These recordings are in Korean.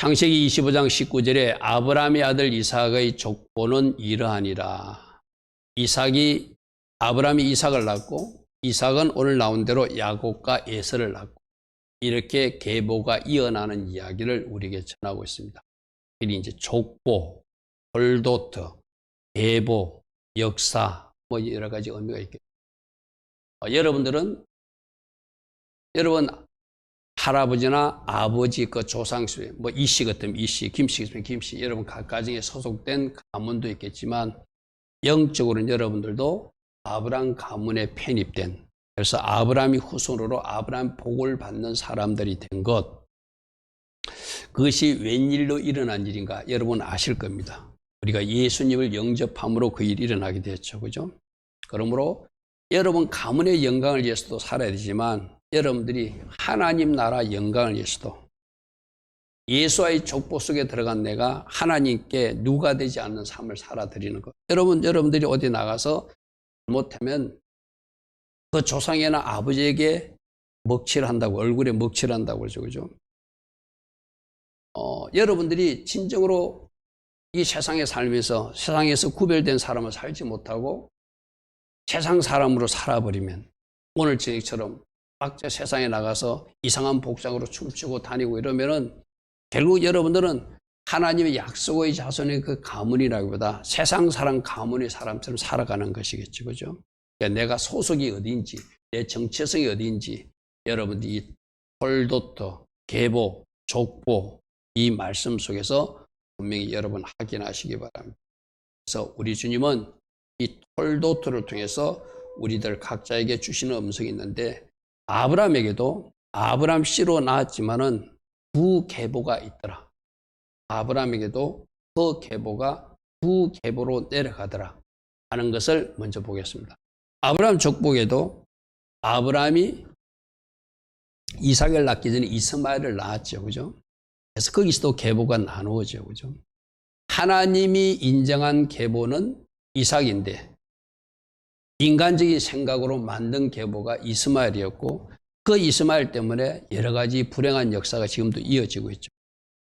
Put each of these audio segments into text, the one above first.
창세기 25장 19절에 아브라함의 아들 이삭의 족보는 이러하니라. 아브라함이 이삭을 낳고 이삭은 오늘 나온 대로 야곱과 에서를 낳고 이렇게 계보가 이어나는 이야기를 우리에게 전하고 있습니다. 이 이제 족보, 홀도트, 계보, 역사 뭐 여러 가지 의미가 있겠죠. 여러분 할아버지나 아버지 그 조상수에 뭐 이씨 같으면 이씨, 김씨 같으면 김씨, 여러분 각 가정에 소속된 가문도 있겠지만 영적으로는 여러분들도 아브라함 가문에 편입된, 그래서 아브라함이 후손으로 아브라함 복을 받는 사람들이 된 것, 그것이 웬일로 일어난 일인가 여러분 아실 겁니다. 우리가 예수님을 영접함으로 그 일이 일어나게 됐죠. 그죠? 그러므로 여러분 가문의 영광을 위해서도 살아야 되지만 여러분들이 하나님 나라 영광을 위해서도 예수와의 족보 속에 들어간 내가 하나님께 누가 되지 않는 삶을 살아드리는 것. 여러분들이 어디 나가서 잘못하면 그 조상이나 아버지에게 먹칠한다고, 얼굴에 먹칠한다고 그러죠. 그죠? 여러분들이 진정으로 이 세상에 살면서 세상에서 구별된 사람을 살지 못하고 세상 사람으로 살아버리면 오늘 저희처럼 각자 세상에 나가서 이상한 복장으로 춤추고 다니고 이러면은 결국 여러분들은 하나님의 약속의 자손의 그 가문이라기보다 세상 사람 가문의 사람처럼 살아가는 것이겠죠. 그죠? 그러니까 내가 소속이 어디인지, 내 정체성이 어디인지 여러분들이 이 홀도트, 계보, 족보 이 말씀 속에서 분명히 여러분 확인하시기 바랍니다. 그래서 우리 주님은 이 홀도트를 통해서 우리들 각자에게 주시는 음성이 있는데 아브라함에게도 아브라함 씨로 낳았지만은 두 계보가 있더라. 아브라함에게도 그 계보가 두 계보로 내려가더라 하는 것을 먼저 보겠습니다. 아브라함 족보에도 아브라함이 이삭을 낳기 전에 이스마엘을 낳았죠. 그죠? 그래서 거기서도 계보가 나누어져. 그죠? 하나님이 인정한 계보는 이삭인데 인간적인 생각으로 만든 계보가 이스마엘이었고 그 이스마엘 때문에 여러 가지 불행한 역사가 지금도 이어지고 있죠.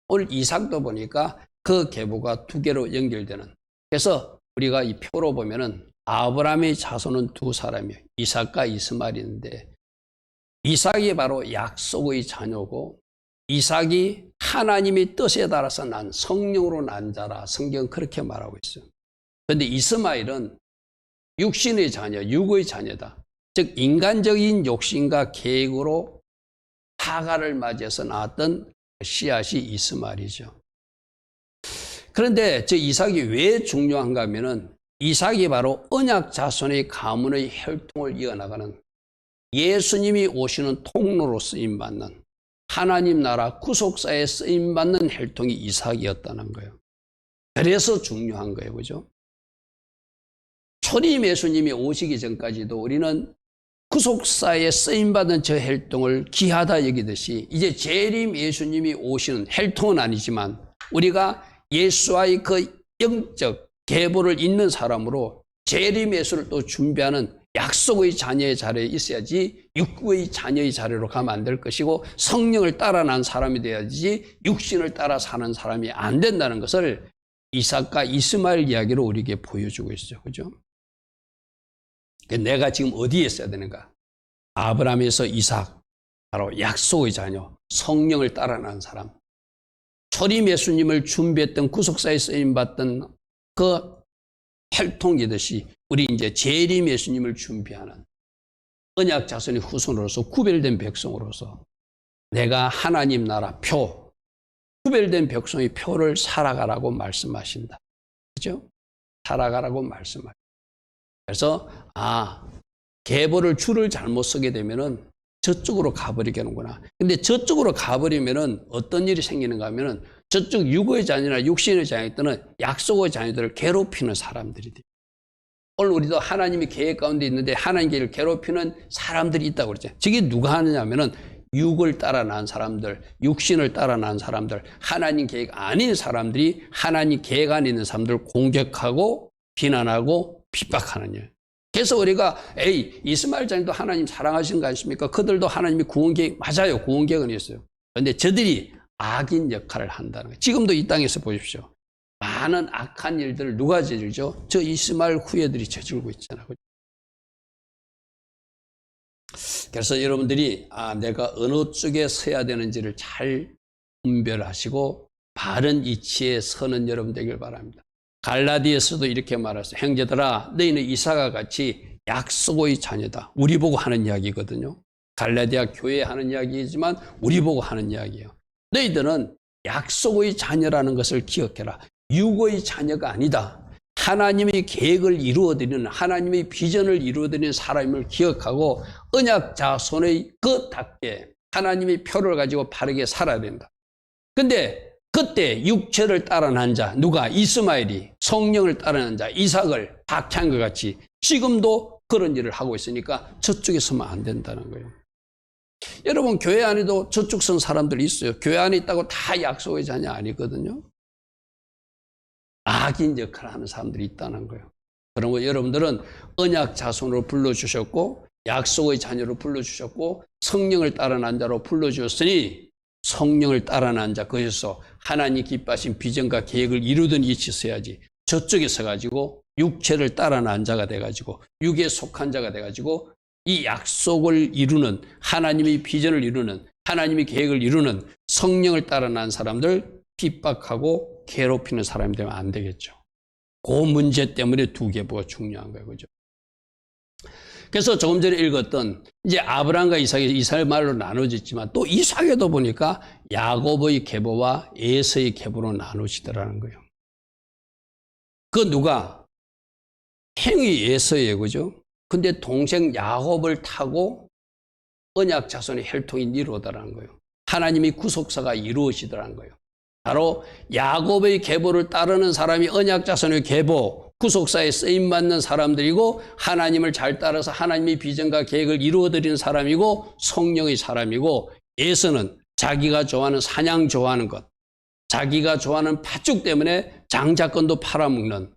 오늘 이삭도 보니까 그 계보가 두 개로 연결되는, 그래서 우리가 이 표로 보면은 아브라함의 자손은 두 사람이에요. 이삭과 이스마엘인데 이삭이 바로 약속의 자녀고 이삭이 하나님의 뜻에 따라서 난 성령으로 난 자라 성경은 그렇게 말하고 있어요. 그런데 이스마엘은 육신의 자녀, 육의 자녀다. 즉 인간적인 욕심과 계획으로 하가를 맞이해서 낳았던 씨앗이 이스마엘이죠. 그런데 저 이삭이 왜 중요한가 하면은 이삭이 바로 언약 자손의 가문의 혈통을 이어나가는 예수님이 오시는 통로로 쓰임받는 하나님 나라 구속사에 쓰임받는 혈통이 이삭이었다는 거예요. 그래서 중요한 거예요. 그죠? 초림 예수님이 오시기 전까지도 우리는 구속사에 쓰임받은 저 혈통을 귀하다 여기듯이 이제 재림 예수님이 오시는 혈통은 아니지만 우리가 예수와의 그 영적 계보를 잇는 사람으로 재림 예수를 또 준비하는 약속의 자녀의 자리에 있어야지 육구의 자녀의 자리로 가면 안 될 것이고 성령을 따라 난 사람이 돼야지 육신을 따라 사는 사람이 안 된다는 것을 이삭과 이스마엘 이야기로 우리에게 보여주고 있어요. 그죠? 내가 지금 어디에 있어야 되는가? 아브라함에서 이삭, 바로 약속의 자녀, 성령을 따라 난 사람, 초림 예수님을 준비했던 구속사에 쓰임받던 그 혈통이듯이 우리 이제 재림 예수님을 준비하는 언약 자손의 후손으로서 구별된 백성으로서 내가 하나님 나라 표, 구별된 백성의 표를 살아가라고 말씀하신다. 그죠? 살아가라고 말씀하신다. 그래서 계보를 줄을 잘못 쓰게 되면은 저쪽으로 가버리겠는구나. 근데 저쪽으로 가버리면은 어떤 일이 생기는가 하면은 저쪽 육의 자녀나 육신의 자녀들은 약속의 자녀들을 괴롭히는 사람들이 돼요. 오늘 우리도 하나님이 계획 가운데 있는데 하나님 계획을 괴롭히는 사람들이 있다고 그러죠. 저게 누가 하느냐 하면은 육을 따라 난 사람들, 육신을 따라 난 사람들, 하나님 계획 아닌 사람들이 하나님 계획 안에 있는 사람들을 공격하고 비난하고 핍박하는 일. 그래서 우리가 이스마엘 자녀도 하나님 사랑하시는 거 아십니까? 그들도 하나님이 구원계획, 맞아요. 구원계획은 있어요. 그런데 저들이 악인 역할을 한다는 거예요. 지금도 이 땅에서 보십시오. 많은 악한 일들을 누가 저질죠? 저 이스마엘 후예들이 저질고 있잖아요. 그래서 여러분들이 내가 어느 쪽에 서야 되는지를 잘 분별하시고 바른 이치에 서는 여러분 되길 바랍니다. 갈라디아서도 이렇게 말했어요. 형제들아, 너희는 이삭과 같이 약속의 자녀다. 우리 보고 하는 이야기거든요. 갈라디아 교회에 하는 이야기이지만 우리 보고 하는 이야기예요. 너희들은 약속의 자녀라는 것을 기억해라. 육의 자녀가 아니다. 하나님의 계획을 이루어드리는, 하나님의 비전을 이루어드리는 사람임을 기억하고 언약 자손의 그답게 하나님의 표를 가지고 바르게 살아야 된다. 근데 그때 육체를 따라 난 자, 누가? 이스마엘이 성령을 따라 난 자, 이삭을 박해한 것 같이 지금도 그런 일을 하고 있으니까 저쪽에 서면 안 된다는 거예요. 여러분, 교회 안에도 저쪽 선 사람들이 있어요. 교회 안에 있다고 다 약속의 자녀 아니거든요. 악인 역할을 하는 사람들이 있다는 거예요. 그러면 여러분들은 언약 자손으로 불러주셨고 약속의 자녀로 불러주셨고 성령을 따라 난 자로 불러주셨으니 성령을 따라 난 자, 거기서 하나님 기뻐하신 비전과 계획을 이루던 위치에 서야지. 저쪽에 서가지고 육체를 따라 난 자가 돼가지고 육에 속한 자가 돼가지고 이 약속을 이루는, 하나님의 비전을 이루는, 하나님의 계획을 이루는 성령을 따라 난 사람들 핍박하고 괴롭히는 사람이 되면 안 되겠죠. 그 문제 때문에 두 계보가 중요한 거예요. 그죠? 그래서 조금 전에 읽었던 이제 아브라함과 이삭의 말로 나눠졌지만 또 이삭에도 보니까 야곱의 계보와 에서의 계보로 나누시더라는 거예요. 그 누가? 행위 에서예요. 그죠? 근데 동생 야곱을 타고 언약 자손의 혈통이 이루어다라는 거예요. 하나님의 구속사가 이루어지더라는 거예요. 바로 야곱의 계보를 따르는 사람이 언약 자손의 계보, 구속사에 쓰임받는 사람들이고 하나님을 잘 따라서 하나님의 비전과 계획을 이루어드리는 사람이고 성령의 사람이고 에서는 자기가 좋아하는 사냥 좋아하는 것, 자기가 좋아하는 팥죽 때문에 장자권도 팔아먹는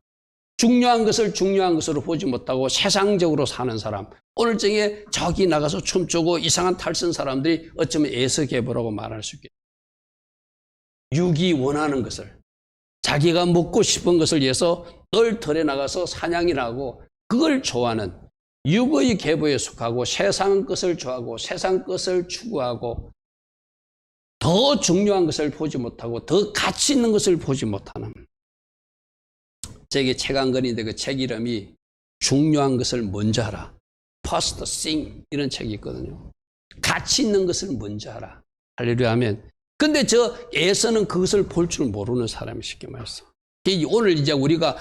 중요한 것을 중요한 것으로 보지 못하고 세상적으로 사는 사람. 오늘정에 저기 나가서 춤추고 이상한 탈선 사람들이 어쩌면 에서 계보라고 말할 수 있겠죠. 육이 원하는 것을, 자기가 먹고 싶은 것을 위해서 늘 들에 나가서 사냥이나 하고 그걸 좋아하는 육의 계보에 속하고 세상 것을 좋아하고 세상 것을 추구하고 더 중요한 것을 보지 못하고 더 가치 있는 것을 보지 못하는, 제게 책 한 권인데 그 책 이름이 중요한 것을 먼저 하라. First thing 이런 책이 있거든요. 가치 있는 것을 먼저 하라. 할렐루야 하면. 근데 저 에서는 그것을 볼 줄 모르는 사람이 쉽게 말해서. 오늘 이제 우리가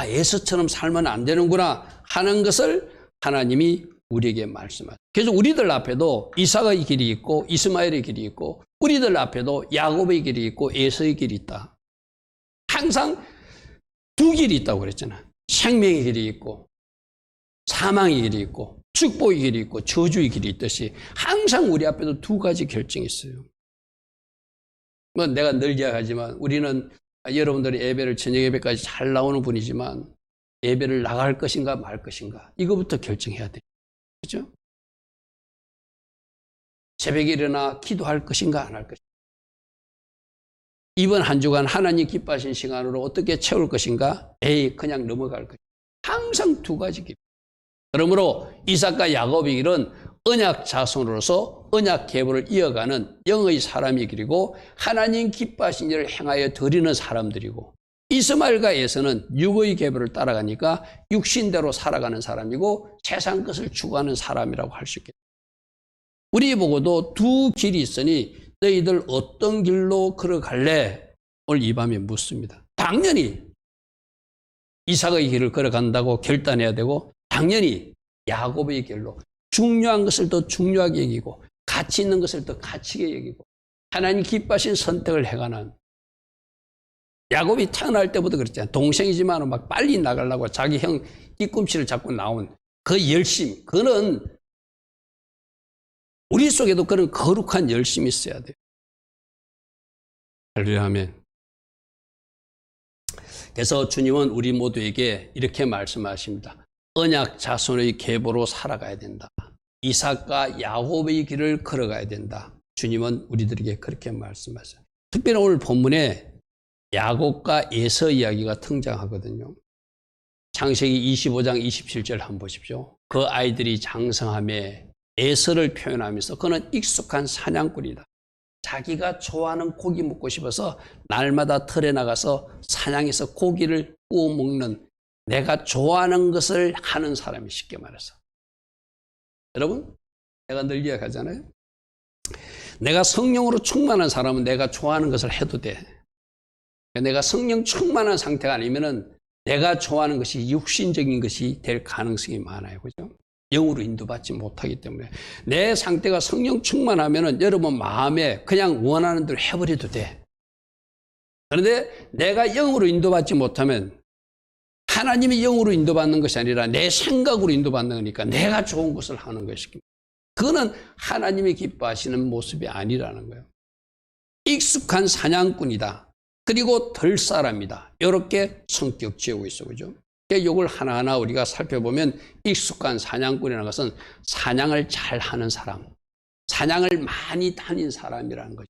에서처럼 살면 안 되는구나 하는 것을 하나님이 우리에게 말씀하죠. 그래서 우리들 앞에도 이삭의 길이 있고 이스마엘의 길이 있고 우리들 앞에도 야곱의 길이 있고 에서의 길이 있다. 항상 두 길이 있다고 그랬잖아. 생명의 길이 있고 사망의 길이 있고 축복의 길이 있고 저주의 길이 있듯이 항상 우리 앞에도 두 가지 결정이 있어요. 뭐 내가 늘 이야기하지만 우리는 여러분들이 예배를 저녁 예배까지 잘 나오는 분이지만 예배를 나갈 것인가 말 것인가 이거부터 결정해야 돼요. 그렇죠? 새벽에 일어나 기도할 것인가 안 할 것인가. 이번 한 주간 하나님 기뻐하신 시간으로 어떻게 채울 것인가? 그냥 넘어갈 것인가. 항상 두 가지 길. 그러므로 이삭과 야곱의 길은 언약 자손으로서 언약 계보를 이어가는 영의 사람의 길이고 하나님 기뻐하신 일을 행하여 드리는 사람들이고 이스마엘과 에서는 육의 계보를 따라가니까 육신대로 살아가는 사람이고 세상 것을 추구하는 사람이라고 할 수 있겠다. 우리 보고도 두 길이 있으니 너희들 어떤 길로 걸어갈래? 오늘 이 밤에 묻습니다. 당연히 이삭의 길을 걸어간다고 결단해야 되고 당연히 야곱의 길로 중요한 것을 더 중요하게 여기고 가치 있는 것을 더 가치 있게 여기고 하나님 기뻐하신 선택을 해가는 야곱이 태어날 때부터 그랬잖아요. 동생이지만 막 빨리 나가려고 자기 형 뒤꿈치를 잡고 나온 그 열심, 그는 우리 속에도 그런 거룩한 열심이 있어야 돼요. 할렐루야 아멘. 그래서 주님은 우리 모두에게 이렇게 말씀하십니다. 언약 자손의 계보로 살아가야 된다. 이삭과 야곱의 길을 걸어가야 된다. 주님은 우리들에게 그렇게 말씀하세요. 특별히 오늘 본문에 야곱과 에서 이야기가 등장하거든요. 창세기 25장 27절 한번 보십시오. 그 아이들이 장성함에 에서를 표현하면서 그는 익숙한 사냥꾼이다. 자기가 좋아하는 고기 먹고 싶어서 날마다 들에 나가서 사냥해서 고기를 구워 먹는, 내가 좋아하는 것을 하는 사람이, 쉽게 말해서. 여러분, 내가 늘 이야기하잖아요. 내가 성령으로 충만한 사람은 내가 좋아하는 것을 해도 돼. 내가 성령 충만한 상태가 아니면은 내가 좋아하는 것이 육신적인 것이 될 가능성이 많아요. 그죠? 영으로 인도받지 못하기 때문에. 내 상태가 성령 충만하면은 여러분 마음에 그냥 원하는 대로 해버려도 돼. 그런데 내가 영으로 인도받지 못하면, 하나님이 영으로 인도받는 것이 아니라 내 생각으로 인도받는 거니까 내가 좋은 것을 하는 것입니다. 그거는 하나님이 기뻐하시는 모습이 아니라는 거예요. 익숙한 사냥꾼이다. 그리고 덜 사람이다. 이렇게 성격 지우고 있어. 그죠? 이걸 하나하나 우리가 살펴보면 익숙한 사냥꾼이라는 것은 사냥을 잘 하는 사람, 사냥을 많이 다닌 사람이라는 거죠.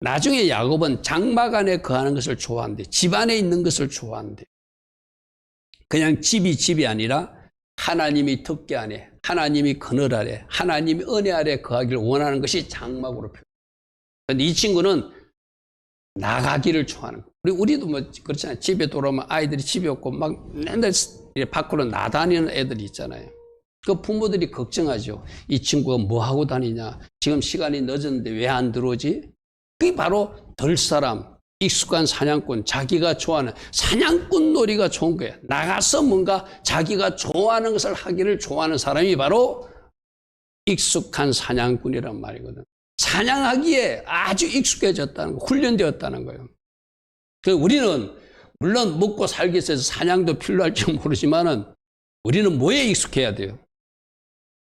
나중에 야곱은 장막 안에 거하는 것을 좋아한대. 집 안에 있는 것을 좋아한대. 그냥 집이 아니라 하나님이 덮개 안에, 하나님이 그늘 아래, 하나님이 은혜 아래 거하기를 원하는 것이 장막으로 표현해요. 그런데 이 친구는 나가기를 좋아하는 거예요. 우리도 뭐 그렇잖아요. 집에 돌아오면 아이들이 집에 없고 막 맨날 밖으로 나다니는 애들이 있잖아요. 그 부모들이 걱정하죠. 이 친구가 뭐 하고 다니냐, 지금 시간이 늦었는데 왜 안 들어오지? 그게 바로 덜 사람, 익숙한 사냥꾼, 자기가 좋아하는 사냥꾼 놀이가 좋은 거예요. 나가서 뭔가 자기가 좋아하는 것을 하기를 좋아하는 사람이 바로 익숙한 사냥꾼이란 말이거든. 사냥하기에 아주 익숙해졌다는 거, 훈련되었다는 거예요. 우리는 물론 먹고 살기 위해서 사냥도 필요할지 모르지만은 우리는 뭐에 익숙해야 돼요?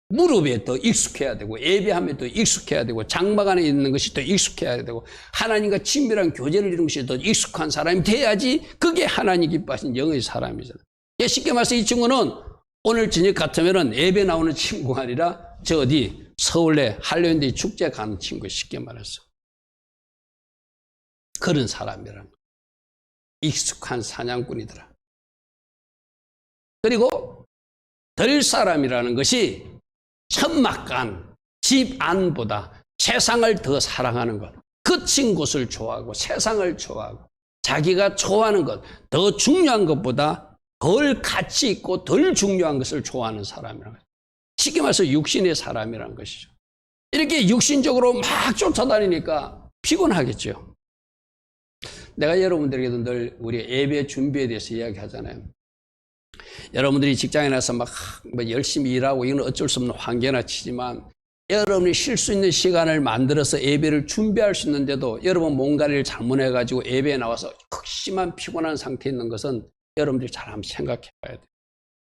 무릎에 더 익숙해야 되고, 예배함에 더 익숙해야 되고, 장막 안에 있는 것이 더 익숙해야 되고, 하나님과 친밀한 교제를 이루는 것이 더 익숙한 사람이 돼야지 그게 하나님 기뻐하신 영의 사람이잖아요. 쉽게 말해서 이 친구는 오늘 저녁 같으면은 예배 나오는 친구가 아니라 저 어디 서울에 할로윈데이 축제 가는 친구, 쉽게 말해서. 그런 사람이라는 거예요. 익숙한 사냥꾼이더라. 그리고 덜 사람이라는 것이 천막간, 집 안보다 세상을 더 사랑하는 것, 거친 곳을 좋아하고 세상을 좋아하고 자기가 좋아하는 것, 더 중요한 것보다 덜 가치 있고 덜 중요한 것을 좋아하는 사람이라는 거죠. 쉽게 말해서 육신의 사람이라는 것이죠. 이렇게 육신적으로 막 쫓아다니니까 피곤하겠죠. 내가 여러분들에게도 늘 우리 예배 준비에 대해서 이야기하잖아요. 여러분들이 직장에 나서 막 열심히 일하고 이건 어쩔 수 없는 환경이나 치지만, 여러분이 쉴 수 있는 시간을 만들어서 예배를 준비할 수 있는데도 여러분 뭔가를 잘못해가지고 예배에 나와서 극심한 피곤한 상태에 있는 것은 여러분들이 잘 한번 생각해 봐야 돼요.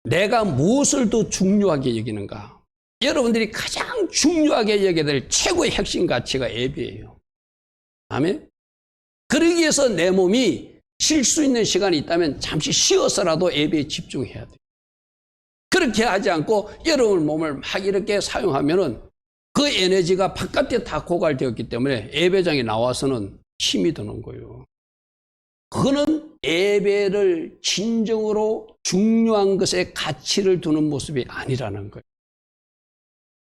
내가 무엇을 더 중요하게 여기는가? 여러분들이 가장 중요하게 여겨야 될 최고의 핵심 가치가 예배예요. 아멘? 그러기 위해서 내 몸이 쉴 수 있는 시간이 있다면 잠시 쉬어서라도 예배에 집중해야 돼요. 그렇게 하지 않고 여러분 몸을 막 이렇게 사용하면은 그 에너지가 바깥에 다 고갈되었기 때문에 예배장에 나와서는 힘이 드는 거예요. 그거는 예배를 진정으로 중요한 것에 가치를 두는 모습이 아니라는 거예요.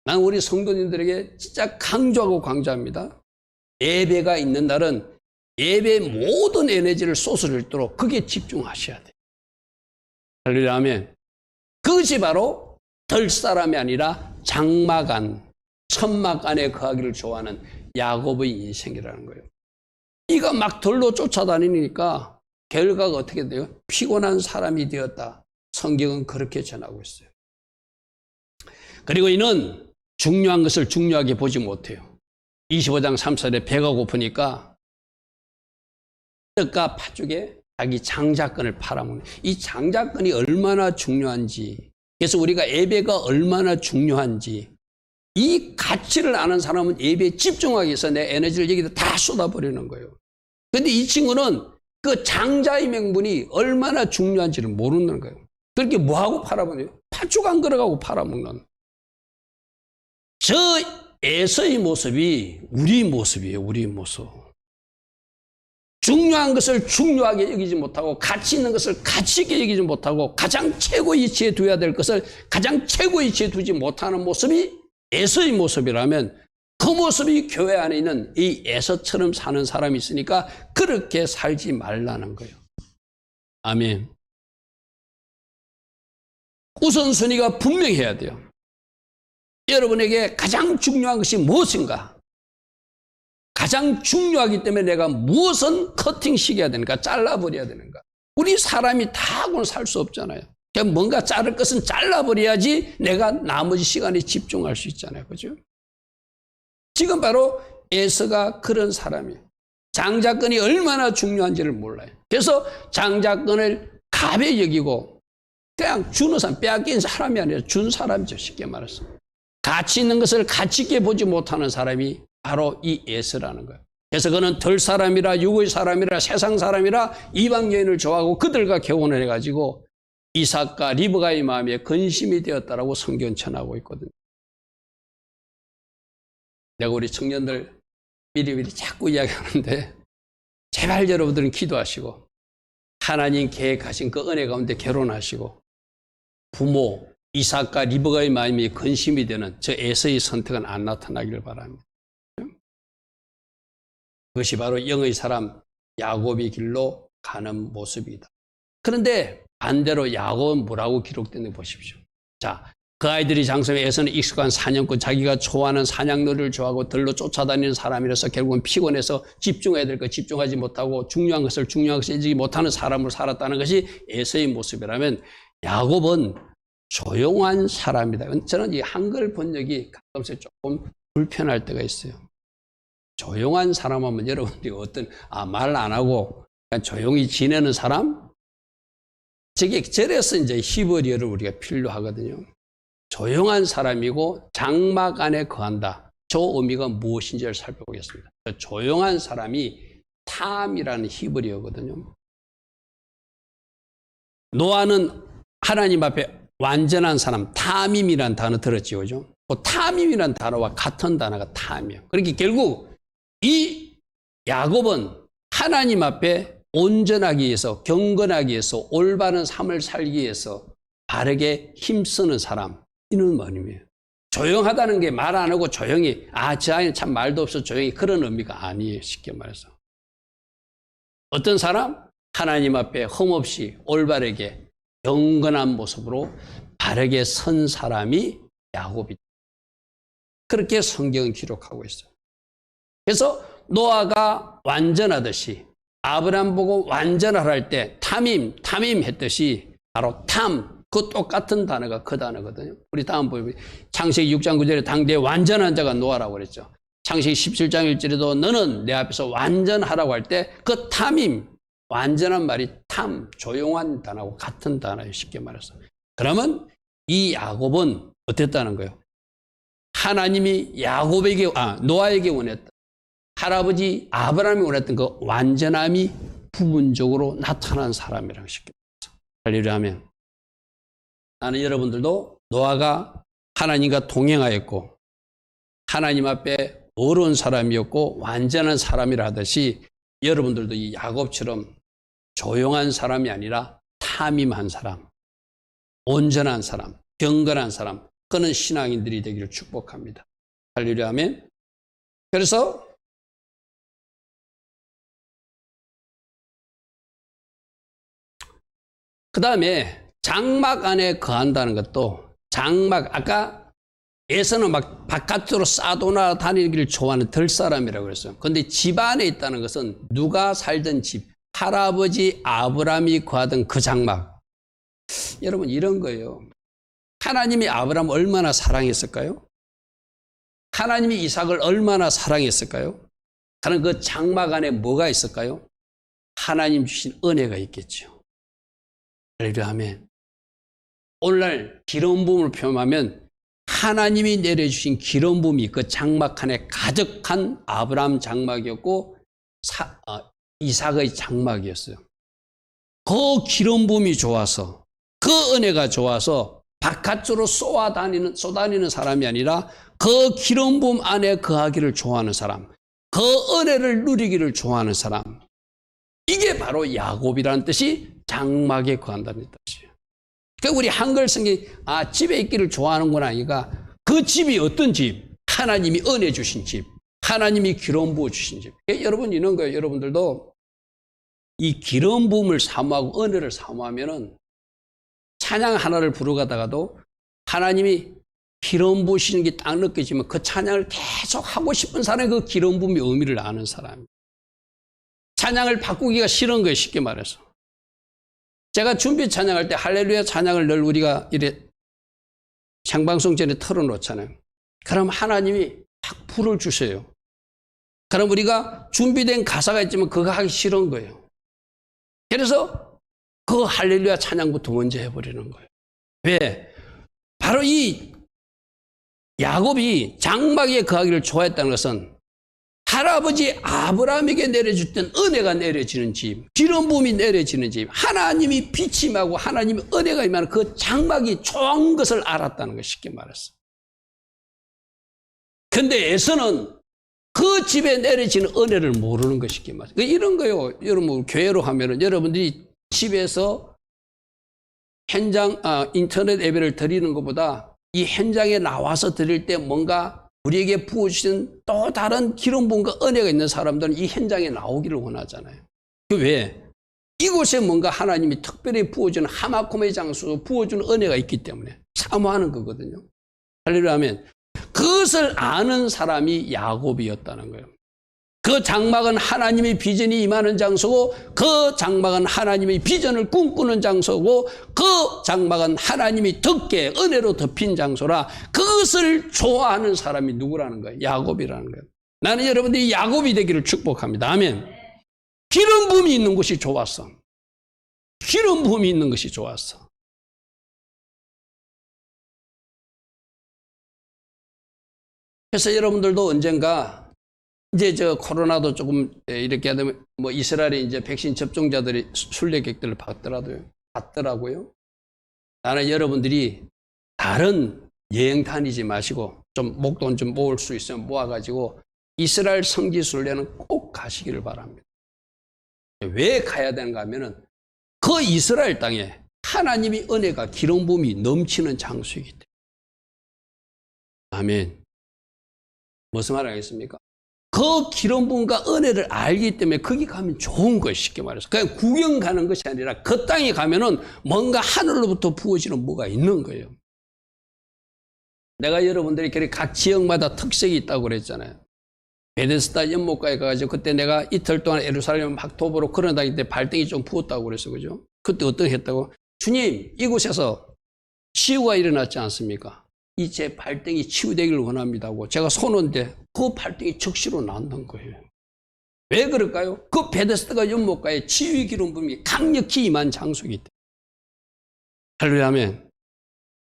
난 우리 성도님들에게 진짜 강조하고 강조합니다. 예배가 있는 날은 예배의 모든 에너지를 쏟아질도록 그게 집중하셔야 돼요. 할렐루야, 아멘. 그것이 바로 덜 사람이 아니라 장막 안, 천막 안에 거하기를 좋아하는 야곱의 인생이라는 거예요. 이가 막 덜로 쫓아다니니까 결과가 어떻게 돼요? 피곤한 사람이 되었다. 성경은 그렇게 전하고 있어요. 그리고 이는 중요한 것을 중요하게 보지 못해요. 25장 3절에 배가 고프니까 떡과 팥죽에 자기 장자권을 팔아먹는, 이 장자권이 얼마나 중요한지, 그래서 우리가 예배가 얼마나 중요한지 이 가치를 아는 사람은 예배에 집중하기 위해서 내 에너지를 여기다 다 쏟아버리는 거예요. 그런데 이 친구는 그 장자의 명분이 얼마나 중요한지를 모르는 거예요. 그렇게 뭐하고 팔아먹어요? 팥죽 안 걸어가고 팔아먹는. 저 에서의 모습이 우리 모습이에요. 우리 모습. 중요한 것을 중요하게 여기지 못하고 가치 있는 것을 가치 있게 여기지 못하고 가장 최고의 위치에 두어야 될 것을 가장 최고의 위치에 두지 못하는 모습이 에서의 모습이라면 그 모습이 교회 안에 있는 이 에서처럼 사는 사람이 있으니까 그렇게 살지 말라는 거예요. 아멘. 우선순위가 분명해야 돼요. 여러분에게 가장 중요한 것이 무엇인가? 가장 중요하기 때문에 내가 무엇은 커팅시켜야 되는가? 잘라버려야 되는가? 우리 사람이 다 하고는 살 수 없잖아요. 그러니까 뭔가 자를 것은 잘라버려야지 내가 나머지 시간에 집중할 수 있잖아요. 그죠? 지금 바로 에서가 그런 사람이에요. 장자권이 얼마나 중요한지를 몰라요. 그래서 장자권을 가벼이 여기고 그냥 주는 사람, 빼앗긴 사람이 아니라 준 사람이죠. 쉽게 말해서. 가치 있는 것을 가치 있게 보지 못하는 사람이 바로 이 에서라는 거예요. 그래서 그는 덜 사람이라 육의 사람이라 세상 사람이라 이방 여인을 좋아하고 그들과 결혼을 해가지고 이삭과 리브가의 마음에 근심이 되었다라고 성경 전하고 있거든요. 내가 우리 청년들 미리미리 자꾸 이야기하는데 제발 여러분들은 기도하시고 하나님 계획하신 그 은혜 가운데 결혼하시고 부모 이삭과 리브가의 마음이 근심이 되는 저 에서의 선택은 안 나타나기를 바랍니다. 그것이 바로 영의 사람 야곱의 길로 가는 모습이다. 그런데 반대로 야곱은 뭐라고 기록되는지 보십시오. 자, 그 아이들이 장성에 에서는 익숙한 사냥꾼, 자기가 좋아하는 사냥놀이를 좋아하고 들로 쫓아다니는 사람이라서 결국은 피곤해서 집중해야 될 것 집중하지 못하고 중요한 것을 인지하지 못하는 사람으로 살았다는 것이 에서의 모습이라면 야곱은 조용한 사람이다. 저는 이 한글 번역이 가끔씩 조금 불편할 때가 있어요. 조용한 사람 하면 여러분들이 어떤 말 안 하고 그냥 조용히 지내는 사람? 저게 저래서 이제 히브리어를 우리가 필요하거든요. 조용한 사람이고 장막 안에 거한다. 저 의미가 무엇인지를 살펴보겠습니다. 조용한 사람이 탐이라는 히브리어거든요. 노아는 하나님 앞에 완전한 사람, 탐임이라는 단어 들었죠, 그죠? 그 탐임이라는 단어와 같은 단어가 탐이에요. 그러니까 결국 이 야곱은 하나님 앞에 온전하기 위해서, 경건하기 위해서, 올바른 삶을 살기 위해서 바르게 힘쓰는 사람, 이런 의미예요. 조용하다는 게 말 안 하고 조용히, 저 아이는 참 말도 없어 조용히, 그런 의미가 아니에요. 쉽게 말해서. 어떤 사람? 하나님 앞에 흠없이 올바르게 경건한 모습으로 바르게 선 사람이 야곱이다. 그렇게 성경은 기록하고 있어요. 그래서 노아가 완전하듯이 아브라함 보고 완전하라 할 때 탐임 했듯이 바로 그 똑같은 단어가 그 단어거든요. 우리 다음 보면 창세기 6장 9절에 당대에 완전한 자가 노아라고 그랬죠. 창세기 17장 1절에도 너는 내 앞에서 완전하라고 할 때 그 탐임, 완전한 말이 조용한 단어하고 같은 단어예요. 쉽게 말해서. 그러면 이 야곱은 어땠다는 거예요? 하나님이 노아에게 원했던, 할아버지 아브라함이 원했던 그 완전함이 부분적으로 나타난 사람이라고 쉽게 말해서. 할렐루야 하면 나는 여러분들도 노아가 하나님과 동행하였고 하나님 앞에 어려운 사람이었고 완전한 사람이라 하듯이 여러분들도 이 야곱처럼 조용한 사람이 아니라 탐임한 사람, 온전한 사람, 경건한 사람, 그는 신앙인들이 되기를 축복합니다. 할렐루야 아멘. 그래서 그 다음에 장막 안에 거한다는 것도 아까 에서는 막 바깥으로 싸돌아 다니기를 좋아하는 덜사람이라고 그랬어요. 그런데 집 안에 있다는 것은 누가 살던 집, 할아버지 아브라함이 거하던 그 장막. 여러분 이런 거예요. 하나님이 아브라함을 얼마나 사랑했을까요? 하나님이 이삭을 얼마나 사랑했을까요? 다른 그 장막 안에 뭐가 있을까요? 하나님 주신 은혜가 있겠죠. 할렐루야 아멘. 오늘날 기름 부음을 표현하면 하나님이 내려주신 기름 부음이 그 장막 안에 가득한 아브라함 장막이었고 이삭의 장막이었어요. 그 기름 부음이 좋아서, 그 은혜가 좋아서 바깥으로 쏘다니는 사람이 아니라 그 기름 부음 안에 거하기를 좋아하는 사람, 그 은혜를 누리기를 좋아하는 사람, 바로 야곱이라는 뜻이 장막에 거한다는 뜻이에요. 그러니까 우리 한글 성경 집에 있기를 좋아하는구나. 그러니까 그 집이 어떤 집? 하나님이 은혜 주신 집, 하나님이 기름 부어 주신 집. 그러니까 여러분 이런 거예요. 여러분들도 이 기름 부음을 사모하고 은혜를 사모하면은 찬양 하나를 부르다가도 하나님이 기름 부으시는 게 딱 느껴지면 그 찬양을 계속 하고 싶은 사람이 그 기름 부음의 의미를 아는 사람이에요. 찬양을 바꾸기가 싫은 거예요. 쉽게 말해서. 제가 준비 찬양할 때 할렐루야 찬양을 늘 우리가 이래 생방송 전에 틀어놓잖아요. 그럼 하나님이 딱 불을 주세요. 그럼 우리가 준비된 가사가 있지만 그거 하기 싫은 거예요. 그래서 그 할렐루야 찬양부터 먼저 해버리는 거예요. 왜? 바로 이 야곱이 장막에 거하기를 좋아했다는 것은 할아버지 아브라함에게 내려줬던 은혜가 내려지는 집, 기름 부음이 내려지는 집, 하나님이 빛이 임하고 하나님의 은혜가 임하는 그 장막이 좋은 것을 알았다는 것, 쉽게 말했어. 근데 에서는 그 집에 내려지는 은혜를 모르는 것, 쉽게 말해서. 이런 거요. 여러분 교회로 하면은 여러분들이 집에서 현장 인터넷 예배를 드리는 것보다 이 현장에 나와서 드릴 때 뭔가 우리에게 부어주신 또 다른 기름 부음과 은혜가 있는 사람들은 이 현장에 나오기를 원하잖아요. 그 왜? 이곳에 뭔가 하나님이 특별히 부어주는 하마콤의 장소, 부어주는 은혜가 있기 때문에 사모하는 거거든요. 할렐루야 하면 그것을 아는 사람이 야곱이었다는 거예요. 그 장막은 하나님의 비전이 임하는 장소고, 그 장막은 하나님의 비전을 꿈꾸는 장소고, 그 장막은 하나님이 덮게 은혜로 덮인 장소라, 그것을 좋아하는 사람이 누구라는 거예요? 야곱이라는 거예요. 나는 여러분들이 야곱이 되기를 축복합니다. 아멘. 기름 부음이 있는 곳이 좋았어. 기름 부음이 있는 것이 좋았어. 그래서 여러분들도 언젠가 이제 코로나도 조금 이렇게 하면 이스라엘에 이제 백신 접종자들이 순례객들을 받더라고요. 나는 여러분들이 다른 여행 다니지 마시고 좀 목돈 좀 모을 수 있으면 모아가지고 이스라엘 성지 순례는 꼭 가시기를 바랍니다. 왜 가야 되는가 하면은 그 이스라엘 땅에 하나님의 은혜가 기름 부음이 넘치는 장소이기 때문에. 아멘. 무슨 말 하겠습니까? 그 기름 부음과 은혜를 알기 때문에 거기 가면 좋은 거예요. 쉽게 말해서. 그냥 구경 가는 것이 아니라 그 땅에 가면은 뭔가 하늘로부터 부어지는 뭐가 있는 거예요. 내가 여러분들이 각 지역마다 특색이 있다고 그랬잖아요. 베데스다 연못가에 가가지고 그때 내가 이틀 동안 예루살렘 막 도보로 걸어다닐 때 발등이 좀 부었다고 그랬어. 그죠? 그때 어떻게 했다고? 주님, 이곳에서 치유가 일어났지 않습니까? 이 제 발등이 치유되기를 원합니다고 제가 손은데 그 발등이 즉시로 낫는 거예요. 왜 그럴까요? 그 베데스다 연못가에 치유의 기름 부음이 강력히 임한 장소이기 때문에. 할렐루야 하면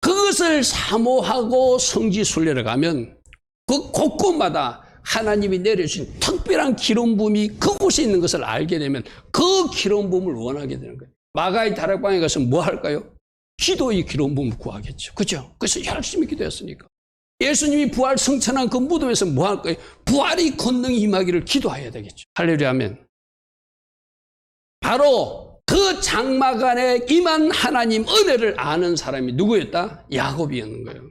그것을 사모하고 성지 순례를 가면 그 곳곳마다 하나님이 내려주신 특별한 기름 부음이 그곳에 있는 것을 알게 되면 그 기름 부음을 원하게 되는 거예요. 마가의 다락방에 가서 뭐 할까요? 기도의 기름 부음을 구하겠죠. 그죠? 그래서 열심히 기도했으니까. 예수님이 부활 성천한 그 무덤에서 뭐 할까요? 부활의 권능이 임하기를 기도해야 되겠죠. 할렐루야 하면 바로 그 장막 안에 임한 하나님 은혜를 아는 사람이 누구였다? 야곱이었는 거예요.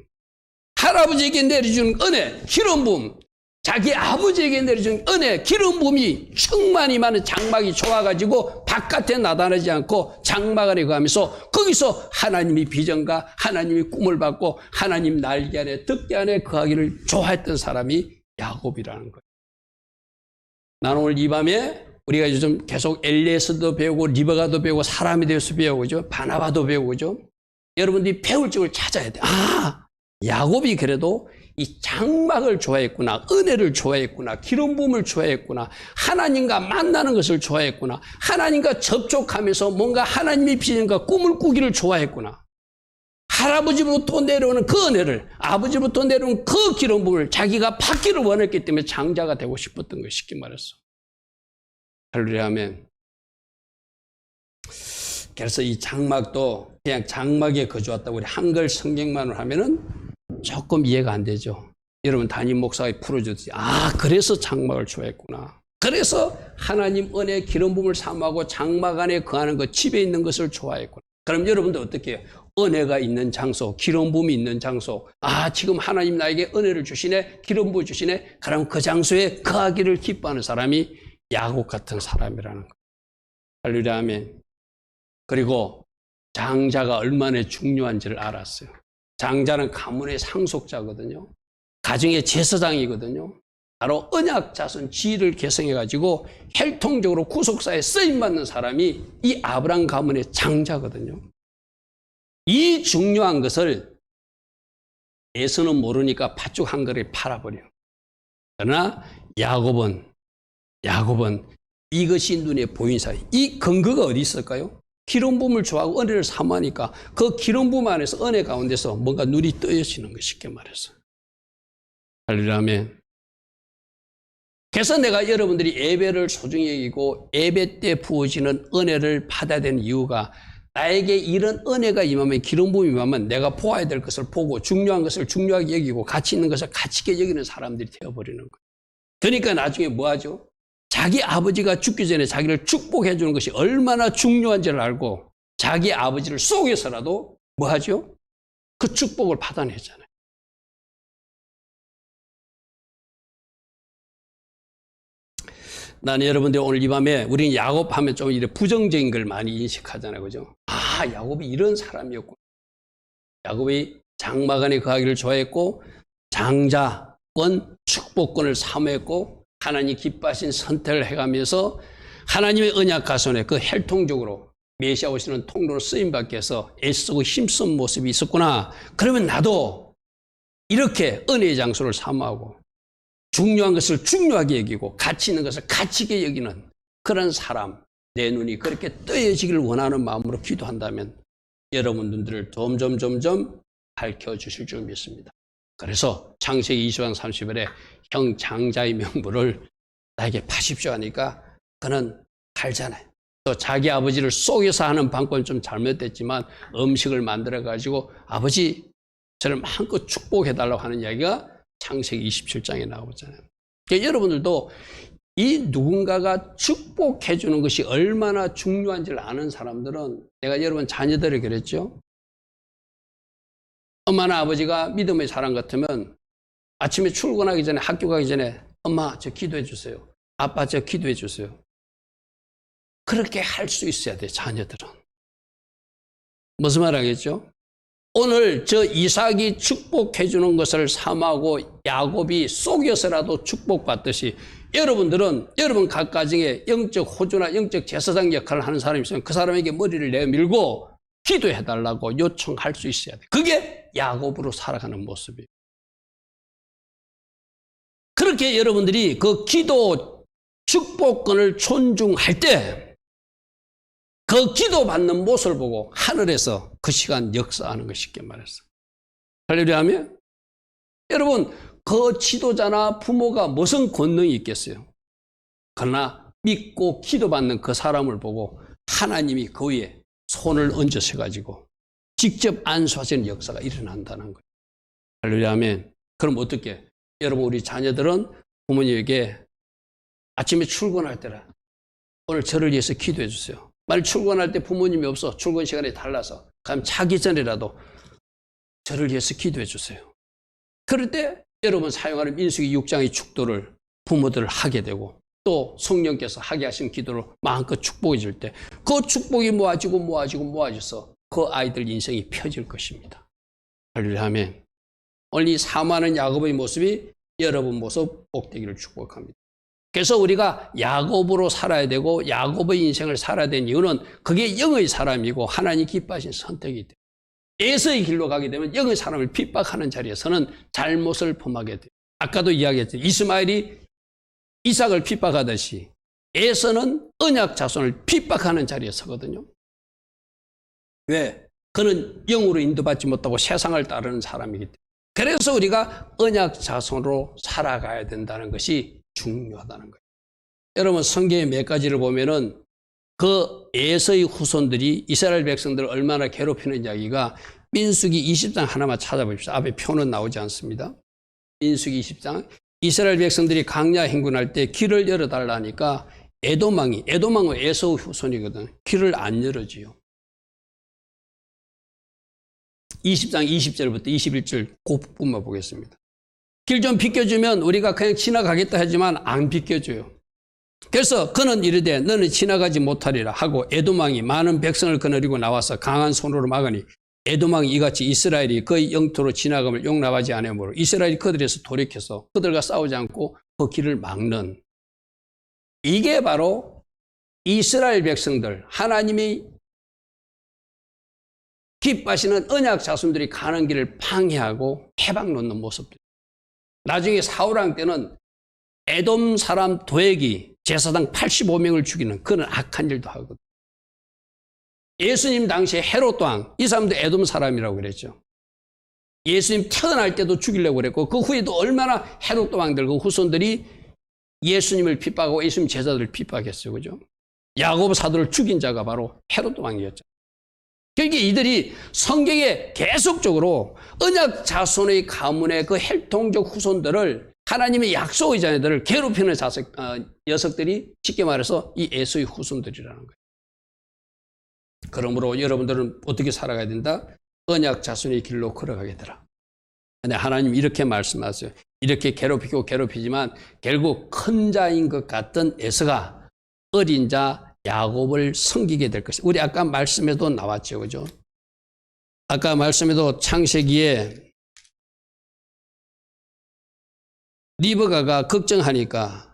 할아버지에게 내려주는 은혜, 기름 부음, 자기 아버지에게 내려준 은혜, 기름 부음이 충만히 많은 장막이 좋아가지고 바깥에 나타나지 않고 장막 안에 가면서 거기서 하나님의 비전과 하나님의 꿈을 받고 하나님 날개 안에 덮개 안에 거하기를 좋아했던 사람이 야곱이라는 거예요. 나는 오늘 이 밤에 우리가 요즘 계속 엘리에서도 배우고 리베가도 배우고 사람에 대해서 배우고 바나바도 배우고 여러분들이 배울 적을 찾아야 돼. 야곱이 그래도 이 장막을 좋아했구나, 은혜를 좋아했구나, 기름 부음을 좋아했구나, 하나님과 만나는 것을 좋아했구나, 하나님과 접촉하면서 뭔가 하나님의 비전과 꿈을 꾸기를 좋아했구나. 할아버지부터 내려오는 그 은혜를, 아버지부터 내려오는 그 기름 부음을 자기가 받기를 원했기 때문에 장자가 되고 싶었던 거 쉽게 말했어. 할렐루야 하면 그래서 이 장막도 그냥 장막에 거주했다고 우리 한글 성경만으로 하면은 조금 이해가 안 되죠. 여러분 담임 목사가 풀어줬지. 그래서 장막을 좋아했구나. 그래서 하나님 은혜 기름 부음을 사모하고 장막 안에 거하는 것, 집에 있는 것을 좋아했구나. 그럼 여러분도 어떻게 해요? 은혜가 있는 장소, 기름 부음이 있는 장소. 지금 하나님 나에게 은혜를 주시네, 기름 부어 주시네. 그럼 그 장소에 거하기를 기뻐하는 사람이 야곱 같은 사람이라는 거예요. 할렐루야, 아멘. 그리고 장자가 얼마나 중요한지를 알았어요. 장자는 가문의 상속자거든요. 가정의 제사장이거든요. 바로 언약 자손 지위를 개성해가지고 혈통적으로 구속사에 쓰임받는 사람이 이 아브라함 가문의 장자거든요. 이 중요한 것을 에서는 모르니까 팥죽 한 그릇 팔아버려요. 그러나 야곱은 이것이 눈에 보인 사이. 이 근거가 어디 있을까요? 기름 부음을 좋아하고 은혜를 사모하니까 그 기름 부음 안에서 은혜 가운데서 뭔가 눈이 뜨여지는 것, 쉽게 말해서. 할렐루야, 아멘. 그래서 내가 여러분들이 예배를 소중히 여기고 예배 때 부어지는 은혜를 받아야 되는 이유가, 나에게 이런 은혜가 임하면, 기름 부음이 임하면 내가 보아야 될 것을 보고 중요한 것을 중요하게 여기고 가치 있는 것을 가치 있게 여기는 사람들이 되어버리는 거예요. 그러니까 나중에 뭐 하죠? 자기 아버지가 죽기 전에 자기를 축복해 주는 것이 얼마나 중요한지를 알고 자기 아버지를 속여서라도 뭐 하죠? 그 축복을 받아내잖아요. 나는 여러분들 오늘 이 밤에 우리는 야곱 하면 좀 이렇게 부정적인 걸 많이 인식하잖아요. 그죠? 야곱이 이런 사람이었고, 야곱이 장막 안에 거하기를 좋아했고, 장자권, 축복권을 사모했고, 하나님 기뻐하신 선택을 해가면서 하나님의 언약 가손에 그 혈통적으로 메시아 오시는 통로로 쓰임받게 해서 애쓰고 힘쓴 모습이 있었구나. 그러면 나도 이렇게 은혜의 장소를 사모하고 중요한 것을 중요하게 여기고 가치 있는 것을 가치 있게 여기는 그런 사람, 내 눈이 그렇게 뜨여지기를 원하는 마음으로 기도한다면 여러분 눈들을 점점 밝혀주실 줄 믿습니다. 그래서 창세기 20장 30절에 형 장자의 명분을 나에게 파십시오 하니까 그는 팔잖아요. 또 자기 아버지를 속여서 하는 방법은 좀 잘못됐지만 음식을 만들어가지고 아버지 저를 마음껏 축복해달라고 하는 이야기가 창세기 27장에 나오잖아요. 그러니까 여러분들도 이 누군가가 축복해 주는 것이 얼마나 중요한지를 아는 사람들은, 내가 여러분 자녀들을 그랬죠. 엄마나 아버지가 믿음의 사람 같으면 아침에 출근하기 전에, 학교 가기 전에 엄마 저 기도해 주세요. 아빠 저 기도해 주세요. 그렇게 할 수 있어야 돼, 자녀들은. 무슨 말 하겠죠? 오늘 저 이삭이 축복해 주는 것을 사모하고 야곱이 속여서라도 축복받듯이 여러분들은 여러분 각 가정에 영적 호주나 영적 제사장 역할을 하는 사람이 있으면 그 사람에게 머리를 내밀고 기도해 달라고 요청할 수 있어야 돼. 그게 야곱으로 살아가는 모습이에요. 그렇게 여러분들이 그 기도 축복권을 존중할 때 그 기도받는 모습을 보고 하늘에서 그 시간 역사하는 것, 쉽게 말해서. 할렐루야 하면 여러분 그 지도자나 부모가 무슨 권능이 있겠어요? 그러나 믿고 기도받는 그 사람을 보고 하나님이 그 위에 손을 얹으셔가지고 직접 안수하시는 역사가 일어난다는 거예요. 할렐루야 아멘. 그럼 어떻게? 여러분 우리 자녀들은 부모님에게 아침에 출근할 때라 오늘 저를 위해서 기도해 주세요. 만약 출근할 때 부모님이 없어, 출근 시간이 달라서, 그럼 자기 전이라도 저를 위해서 기도해 주세요. 그럴 때 여러분 사용하는 민수기 6장의 축도를 부모들 하게 되고 또 성령께서 하게 하신 기도를 마음껏 축복해 줄 때 그 축복이 모아져서 그 아이들 인생이 펴질 것입니다. 할렐루야 아멘. 오늘 이 사모하는 야곱의 모습이 여러분 모습 복되기를 축복합니다. 그래서 우리가 야곱으로 살아야 되고 야곱의 인생을 살아야 되는 이유는 그게 영의 사람이고 하나님 기뻐하신 선택이 돼요. 에서의 길로 가게 되면 영의 사람을 핍박하는 자리에서는 잘못을 범하게 돼요. 아까도 이야기했죠. 이스마엘이 이삭을 핍박하듯이 에서는 언약 자손을 핍박하는 자리에 서거든요. 왜? 그는 영으로 인도받지 못하고 세상을 따르는 사람이기 때문에. 그래서 우리가 언약 자손으로 살아가야 된다는 것이 중요하다는 거예요. 여러분 성경의 몇 가지를 보면은 그 에서의 후손들이 이스라엘 백성들을 얼마나 괴롭히는 이야기가 민수기 20장 하나만 찾아보십시오. 앞에 표는 나오지 않습니다. 민수기 20장 이스라엘 백성들이 광야 행군할 때 길을 열어달라니까 에돔왕은 에서우 후손이거든. 길을 안 열어줘요. 20장 20절부터 21절 그 부분만 보겠습니다. 길 좀 비켜주면 우리가 그냥 지나가겠다 하지만 안 비켜줘요. 그래서 그는 이르되 너는 지나가지 못하리라 하고 에돔왕이 많은 백성을 거느리고 나와서 강한 손으로 막으니 에돔왕이 이같이 이스라엘이 그의 영토로 지나감을 용납하지 않으므로 이스라엘이 그들에서 돌이켜서 그들과 싸우지 않고 그 길을 막는, 이게 바로 이스라엘 백성들, 하나님이 기뻐하시는 언약 자손들이 가는 길을 방해하고 해방 놓는 모습들. 나중에 사울왕 때는 에돔 사람 도액이 제사장 85명을 죽이는 그런 악한 일도 하거든. 예수님 당시에 헤롯 왕, 이 사람도 에돔 사람이라고 그랬죠. 예수님 태어날 때도 죽이려고 그랬고 그 후에도 얼마나 헤롯 왕들 그 후손들이 예수님을 핍박하고 예수님 제자들을 핍박했어요. 그죠? 야곱 사도를 죽인 자가 바로 헤롯 왕이었죠. 그러니까 이들이 성경에 계속적으로 언약 자손의 가문의 그 혈통적 후손들을, 하나님의 약속의 자녀들을 괴롭히는 녀석들이 쉽게 말해서 이 에서의 후손들이라는 거예요. 그러므로 여러분들은 어떻게 살아가야 된다? 언약 자손의 길로 걸어가게 되라. 근데 하나님 이렇게 말씀하세요. 이렇게 괴롭히고 괴롭히지만 결국 큰 자인 것 같던 에서가 어린 자 야곱을 섬기게 될 것이다. 우리 아까 말씀에도 나왔죠. 그죠? 아까 말씀에도 창세기에 리브가가 걱정하니까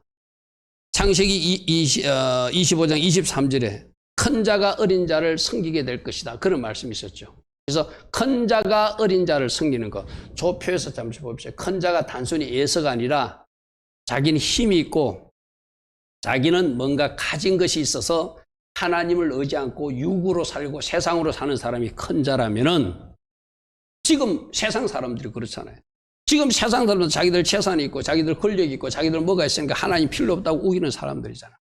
창세기 25장 23절에 큰 자가 어린 자를 섬기게 될 것이다. 그런 말씀이 있었죠. 그래서 큰 자가 어린 자를 섬기는 것. 조표에서 잠시 봅시다. 큰 자가 단순히 예서가 아니라 자기는 힘이 있고 자기는 뭔가 가진 것이 있어서 하나님을 의지 않고 육으로 살고 세상으로 사는 사람이 큰 자라면은, 지금 세상 사람들이 그렇잖아요. 지금 세상 사람들은 자기들 재산이 있고 자기들 권력이 있고 자기들 뭐가 있으니까 하나님 필요 없다고 우기는 사람들이잖아.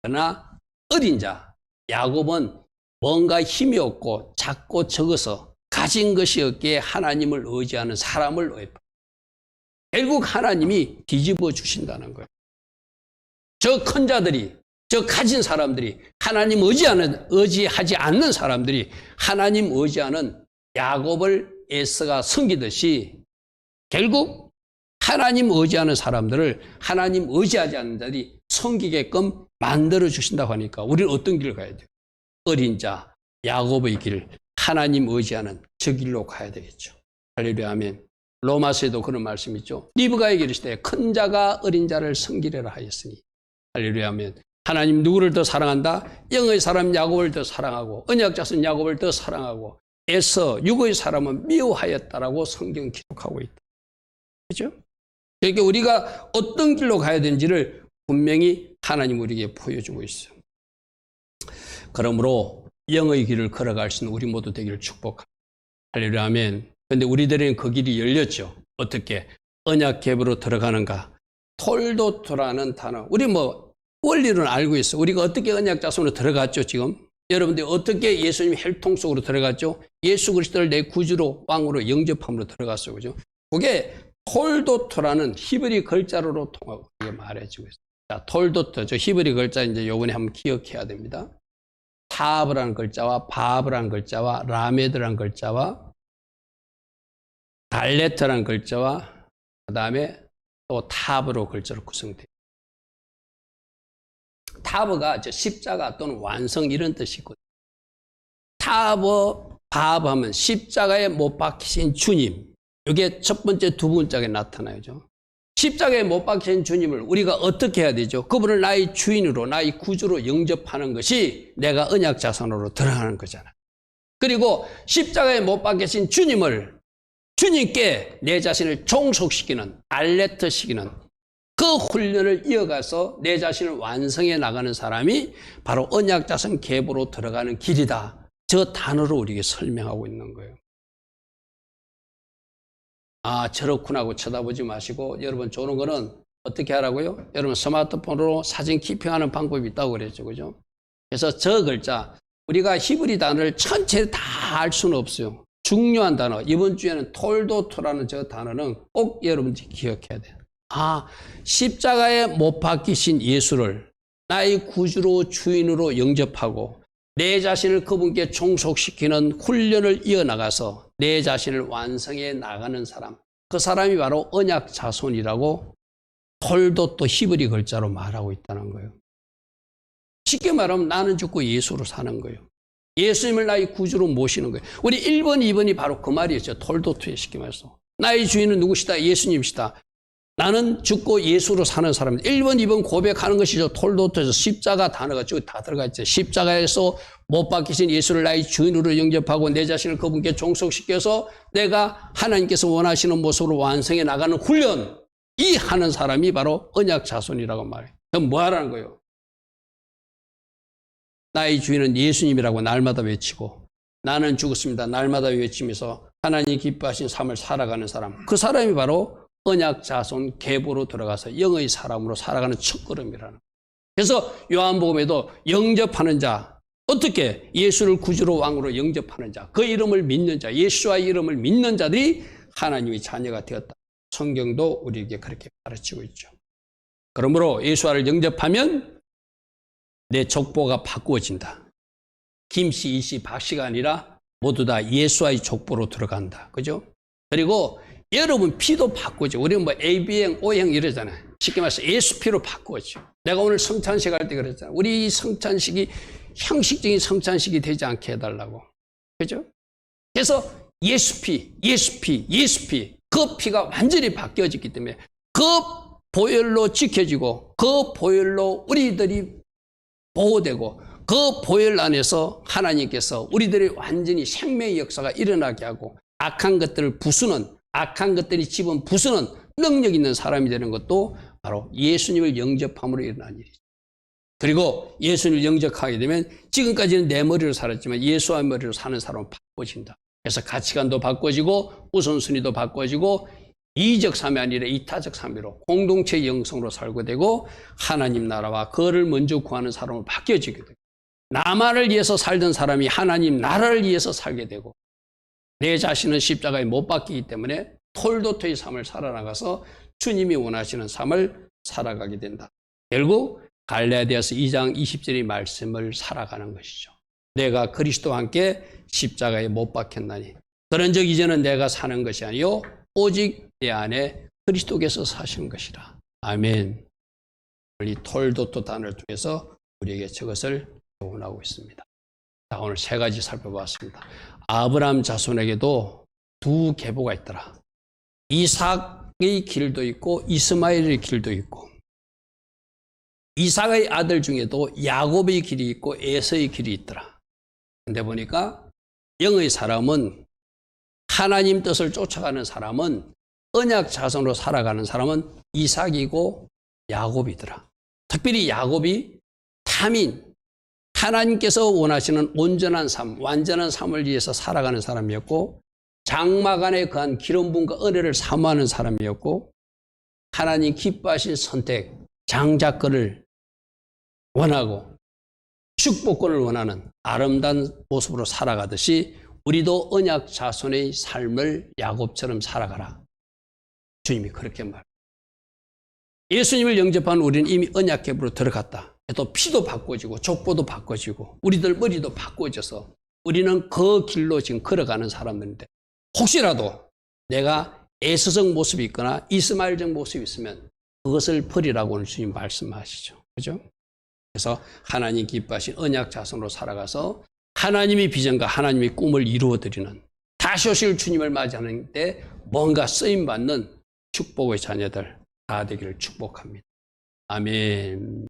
그러나 어린 자 야곱은 뭔가 힘이 없고 작고 적어서 가진 것이 없기에 하나님을 의지하는 사람을 의뢰해요. 결국 하나님이 뒤집어 주신다는 거예요. 저 큰 자들이, 저 가진 사람들이, 하나님 의지하지 않는 사람들이 하나님 의지하는 야곱을 에서가 섬기듯이 결국 하나님 의지하는 사람들을 하나님 의지하지 않는 자들이 섬기게끔 만들어 주신다고 하니까 우리는 어떤 길을 가야 돼요? 어린 자 야곱의 길, 하나님 의지하는 저 길로 가야 되겠죠. 할렐루야 아멘. 로마서에도 그런 말씀이 있죠. 리브가에게 이르시되 큰 자가 어린 자를 섬기려라 하였으니. 할렐루야 아멘. 하나님 누구를 더 사랑한다? 영의 사람 야곱을 더 사랑하고 언약 자손 야곱을 더 사랑하고 에서 육의 사람은 미워하였다라고 성경 기록하고 있다. 그렇죠? 그러니까 우리가 어떤 길로 가야 되는지를 분명히 하나님 우리에게 보여주고 있어요. 그러므로 영의 길을 걸어갈 수 있는 우리 모두 되기를 축복합니다. 할렐루야 아멘. 그런데 우리들은 그 길이 열렸죠. 어떻게? 언약 갭으로 들어가는가? 톨도토라는 단어. 우리 원리는 알고 있어. 우리가 어떻게 언약 자손으로 들어갔죠, 지금? 여러분들 어떻게 예수님 혈통 속으로 들어갔죠? 예수 그리스도를 내 구주로 왕으로 영접함으로 들어갔어요. 그죠? 그게 톨도토라는 히브리 글자로 통하고 이게 말해주고 있어요. 자, 톨도토. 저 히브리 글자 이제 요번에 한번 기억해야 됩니다. 타브라는 글자와 바브라는 글자와 라메드라는 글자와 달레트라는 글자와 그다음에 또 타브로 글자로 구성돼요. 타브가 십자가 또는 완성 이런 뜻이거든요. 타브, 바브 하면 십자가에 못 박히신 주님. 이게 첫 번째, 두 번째에 나타나죠. 십자가에 못 박힌 주님을 우리가 어떻게 해야 되죠? 그분을 나의 주인으로, 나의 구주로 영접하는 것이 내가 언약 자손으로 들어가는 거잖아요. 그리고 십자가에 못 박히신 주님을, 주님께 내 자신을 종속시키는, 알레트시키는 그 훈련을 이어가서 내 자신을 완성해 나가는 사람이 바로 언약 자손 계보로 들어가는 길이다. 저 단어로 우리에게 설명하고 있는 거예요. 아, 저렇구나 하고 쳐다보지 마시고, 여러분 좋은 거는 어떻게 하라고요? 여러분 스마트폰으로 사진 키핑하는 방법이 있다고 그랬죠. 그죠? 그래서 저 글자, 우리가 히브리 단어를 전체 다 알 수는 없어요. 중요한 단어, 이번 주에는 톨도토라는 저 단어는 꼭 여러분들이 기억해야 돼요. 아, 십자가에 못 박히신 예수를 나의 구주로 주인으로 영접하고 내 자신을 그분께 종속시키는 훈련을 이어나가서 내 자신을 완성해 나가는 사람, 그 사람이 바로 언약 자손이라고 톨도토 히브리 글자로 말하고 있다는 거예요. 쉽게 말하면 나는 죽고 예수로 사는 거예요. 예수님을 나의 구주로 모시는 거예요. 우리 1번, 2번이 바로 그 말이었죠. 톨도토에 쉽게 말해서. 나의 주인은 누구시다? 예수님이시다. 나는 죽고 예수로 사는 사람입니다. 1번, 2번 고백하는 것이죠. 톨도토에서 십자가 단어가 쭉 다 들어가 있죠. 십자가에서 못 박히신 예수를 나의 주인으로 영접하고 내 자신을 그분께 종속시켜서 내가 하나님께서 원하시는 모습으로 완성해 나가는 훈련, 이 하는 사람이 바로 언약 자손이라고 말해요. 그럼 뭐 하라는 거예요? 나의 주인은 예수님이라고 날마다 외치고 나는 죽었습니다. 날마다 외치면서 하나님 기뻐하신 삶을 살아가는 사람, 그 사람이 바로 언약 자손 계보로 들어가서 영의 사람으로 살아가는 첫걸음이라는 거예요. 그래서 요한복음에도 영접하는 자, 어떻게 예수를 구주로 왕으로 영접하는 자, 그 이름을 믿는 자, 예수와의 이름을 믿는 자들이 하나님의 자녀가 되었다. 성경도 우리에게 그렇게 가르치고 있죠. 그러므로 예수와를 영접하면 내 족보가 바꾸어진다. 김씨, 이씨, 박씨가 아니라 모두 다 예수와의 족보로 들어간다. 그죠? 그리고 여러분 피도 바꾸죠. 우리는 뭐 AB형, O형 이러잖아요. 쉽게 말해서 예수피로 바꾸죠. 내가 오늘 성찬식 할 때 그랬잖아요. 우리 성찬식이 형식적인 성찬식이 되지 않게 해달라고. 그죠? 그래서 예수피, 예수피, 예수피. 그 피가 완전히 바뀌어졌기 때문에 그 보혈로 지켜지고 그 보혈로 우리들이 보호되고 그 보혈 안에서 하나님께서 우리들의 완전히 생명의 역사가 일어나게 하고 악한 것들을 부수는, 악한 것들이 집은 부수는 능력 있는 사람이 되는 것도 바로 예수님을 영접함으로 일어난 일이죠. 그리고 예수님을 영접하게 되면 지금까지는 내 머리로 살았지만 예수의 머리로 사는 사람은 바꿔진다. 그래서 가치관도 바꿔지고 우선순위도 바꿔지고 이적 삶이 아니라 이타적 삶으로 공동체 영성으로 살게 되고 하나님 나라와 그를 먼저 구하는 사람으로 바뀌어지게 되고 나만을 위해서 살던 사람이 하나님 나라를 위해서 살게 되고 내 자신은 십자가에 못 박히기 때문에 톨도토의 삶을 살아나가서 주님이 원하시는 삶을 살아가게 된다. 결국 갈라디아서 2장 20절의 말씀을 살아가는 것이죠. 내가 그리스도와 함께 십자가에 못 박혔나니 그런 적 이제는 내가 사는 것이 아니요 오직 내 안에 그리스도께서 사시는 것이라. 아멘. 이 톨도토 단어를 통해서 우리에게 저것을 교훈하고 있습니다. 자, 오늘 세 가지 살펴봤습니다. 아브라함 자손에게도 두 계보가 있더라. 이삭의 길도 있고 이스마엘의 길도 있고 이삭의 아들 중에도 야곱의 길이 있고 에서의 길이 있더라. 근데 보니까 영의 사람은 하나님 뜻을 쫓아가는 사람은 언약 자손으로 살아가는 사람은 이삭이고 야곱이더라. 특별히 야곱이 타민, 하나님께서 원하시는 온전한 삶, 완전한 삶을 위해서 살아가는 사람이었고 장막 안에 그한 기름 부음과 은혜를 사모하는 사람이었고 하나님 기뻐하신 선택, 장자권을 원하고 축복권을 원하는 아름다운 모습으로 살아가듯이 우리도 언약 자손의 삶을 야곱처럼 살아가라. 주님이 그렇게 말합니다. 예수님을 영접한 우리는 이미 언약 계보로 들어갔다. 또 피도 바꿔지고 족보도 바꿔지고 우리들 머리도 바꿔져서 우리는 그 길로 지금 걸어가는 사람들인데 혹시라도 내가 에서적 모습이 있거나 이스마엘적 모습이 있으면 그것을 버리라고 오늘 주님 말씀하시죠. 그죠? 그래서 하나님 기뻐하신 언약 자손으로 살아가서 하나님의 비전과 하나님의 꿈을 이루어드리는 다시 오실 주님을 맞이하는 때 뭔가 쓰임받는 축복의 자녀들 다 되기를 축복합니다. 아멘.